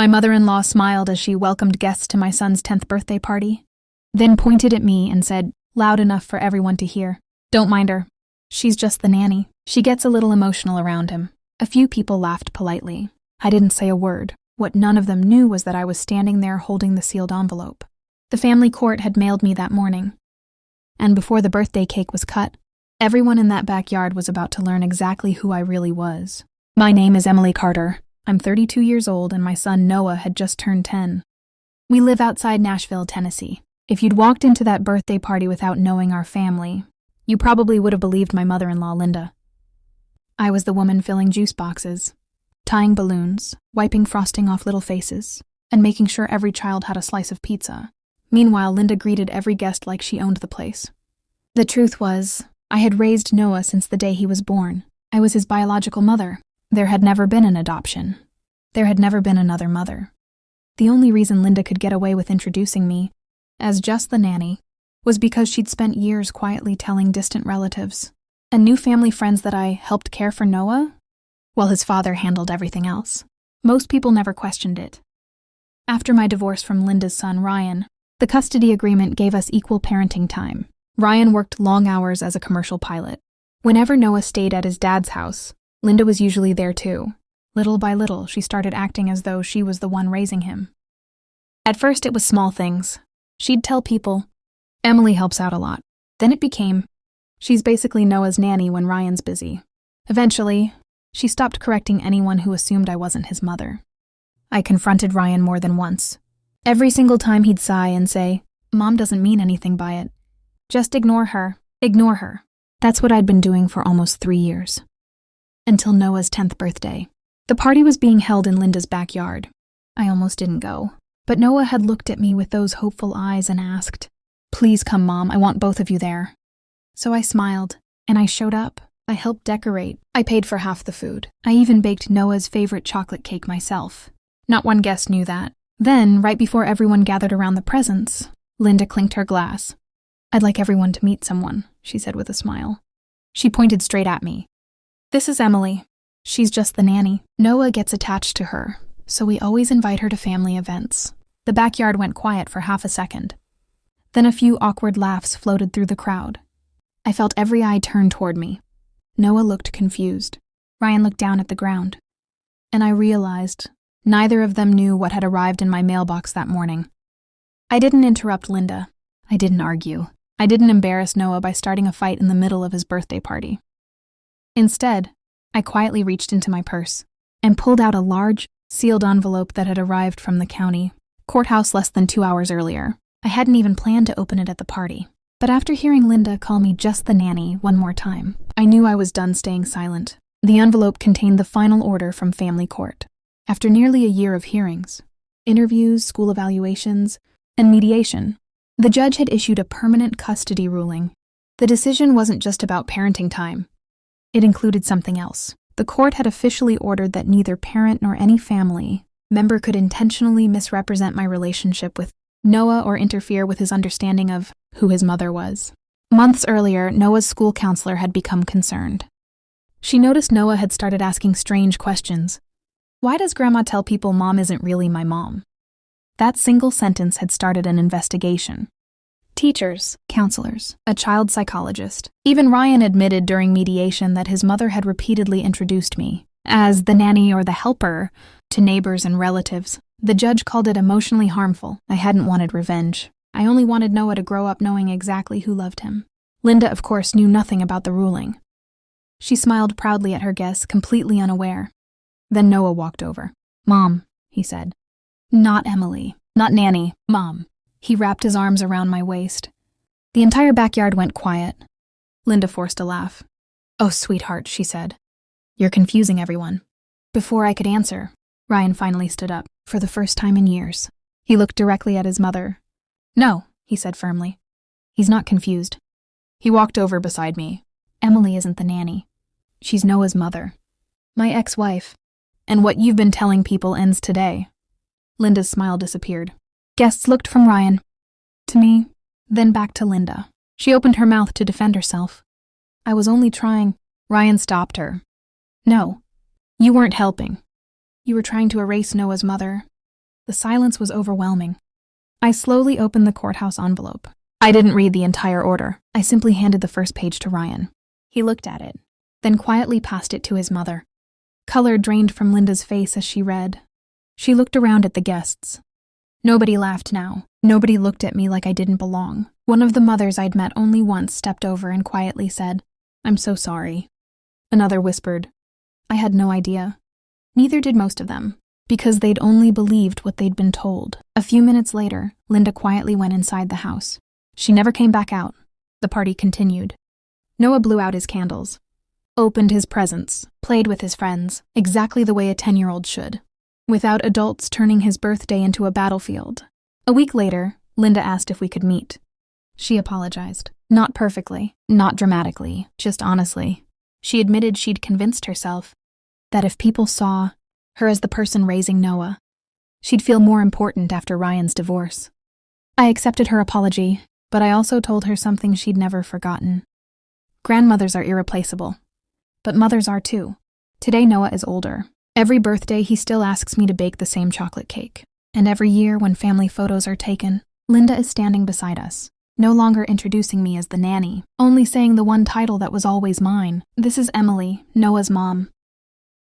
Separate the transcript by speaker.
Speaker 1: My mother-in-law smiled as she welcomed guests to my son's 10th birthday party, then pointed at me and said, loud enough for everyone to hear, "Don't mind her. She's just the nanny. She gets a little emotional around him." A few people laughed politely. I didn't say a word. What none of them knew was that I was standing there holding the sealed envelope. The family court had mailed me that morning. And before the birthday cake was cut, everyone in that backyard was about to learn exactly who I really was. My name is Emily Carter. I'm 32 years old and my son Noah had just turned 10. We live outside Nashville, Tennessee. If you'd walked into that birthday party without knowing our family, you probably would have believed my mother-in-law, Linda. I was the woman filling juice boxes, tying balloons, wiping frosting off little faces, and making sure every child had a slice of pizza. Meanwhile, Linda greeted every guest like she owned the place. The truth was, I had raised Noah since the day he was born. I was his biological mother. There had never been an adoption. There had never been another mother. The only reason Linda could get away with introducing me as just the nanny was because she'd spent years quietly telling distant relatives and new family friends that I helped care for Noah, while his father handled everything else. Most people never questioned it. After my divorce from Linda's son, Ryan, the custody agreement gave us equal parenting time. Ryan worked long hours as a commercial pilot. Whenever Noah stayed at his dad's house, Linda was usually there too. Little by little, she started acting as though she was the one raising him. At first, it was small things. She'd tell people, "Emily helps out a lot." Then it became, "She's basically Noah's nanny when Ryan's busy." Eventually, she stopped correcting anyone who assumed I wasn't his mother. I confronted Ryan more than once. Every single time he'd sigh and say, "Mom doesn't mean anything by it. Just ignore her. Ignore her." That's what I'd been doing for almost 3 years. Until Noah's 10th birthday. The party was being held in Linda's backyard. I almost didn't go. But Noah had looked at me with those hopeful eyes and asked, "Please come, Mom, I want both of you there." So I smiled, and I showed up. I helped decorate. I paid for half the food. I even baked Noah's favorite chocolate cake myself. Not one guest knew that. Then, right before everyone gathered around the presents, Linda clinked her glass. "I'd like everyone to meet someone," she said with a smile. She pointed straight at me. "This is Emily. She's just the nanny. Noah gets attached to her, so we always invite her to family events." The backyard went quiet for half a second. Then a few awkward laughs floated through the crowd. I felt every eye turn toward me. Noah looked confused. Ryan looked down at the ground. And I realized neither of them knew what had arrived in my mailbox that morning. I didn't interrupt Linda. I didn't argue. I didn't embarrass Noah by starting a fight in the middle of his birthday party. Instead, I quietly reached into my purse and pulled out a large, sealed envelope that had arrived from the county courthouse less than 2 hours earlier. I hadn't even planned to open it at the party. But after hearing Linda call me just the nanny one more time, I knew I was done staying silent. The envelope contained the final order from family court. After nearly a year of hearings, interviews, school evaluations, and mediation, the judge had issued a permanent custody ruling. The decision wasn't just about parenting time. It included something else. The court had officially ordered that neither parent nor any family member could intentionally misrepresent my relationship with Noah or interfere with his understanding of who his mother was. Months earlier, Noah's school counselor had become concerned. She noticed Noah had started asking strange questions. "Why does Grandma tell people Mom isn't really my mom?" That single sentence had started an investigation. Teachers, counselors, a child psychologist. Even Ryan admitted during mediation that his mother had repeatedly introduced me as the nanny or the helper to neighbors and relatives. The judge called it emotionally harmful. I hadn't wanted revenge. I only wanted Noah to grow up knowing exactly who loved him. Linda, of course, knew nothing about the ruling. She smiled proudly at her guests, completely unaware. Then Noah walked over. "Mom," he said. "Not Emily. Not Nanny. Mom." He wrapped his arms around my waist. The entire backyard went quiet. Linda forced a laugh. "Oh, sweetheart," she said. "You're confusing everyone." Before I could answer, Ryan finally stood up, for the first time in years. He looked directly at his mother. "No," he said firmly. "He's not confused." He walked over beside me. "Emily isn't the nanny. She's Noah's mother. My ex-wife. And what you've been telling people ends today." Linda's smile disappeared. Guests looked from Ryan to me, then back to Linda. She opened her mouth to defend herself. "I was only trying." Ryan stopped her. "No, you weren't helping. You were trying to erase Noah's mother The silence was overwhelming. I slowly opened the courthouse envelope. I didn't read the entire order. I simply handed the first page to Ryan. He looked at it, then quietly passed it to his mother. Color drained from Linda's face as she read. She looked around at the guests. Nobody laughed now. Nobody looked at me like I didn't belong. One of the mothers I'd met only once stepped over and quietly said, "I'm so sorry." Another whispered, "I had no idea." Neither did most of them, because they'd only believed what they'd been told. A few minutes later, Linda quietly went inside the house. She never came back out. The party continued. Noah blew out his candles, opened his presents, played with his friends, exactly the way a 10-year-old should, without adults turning his birthday into a battlefield. A week later, Linda asked if we could meet. She apologized. Not perfectly, not dramatically, just honestly. She admitted she'd convinced herself that if people saw her as the person raising Noah, she'd feel more important after Ryan's divorce. I accepted her apology, but I also told her something she'd never forgotten. Grandmothers are irreplaceable, but mothers are too. Today Noah is older. Every birthday he still asks me to bake the same chocolate cake. And every year when family photos are taken, Linda is standing beside us, no longer introducing me as the nanny, only saying the one title that was always mine. "This is Emily, Noah's mom.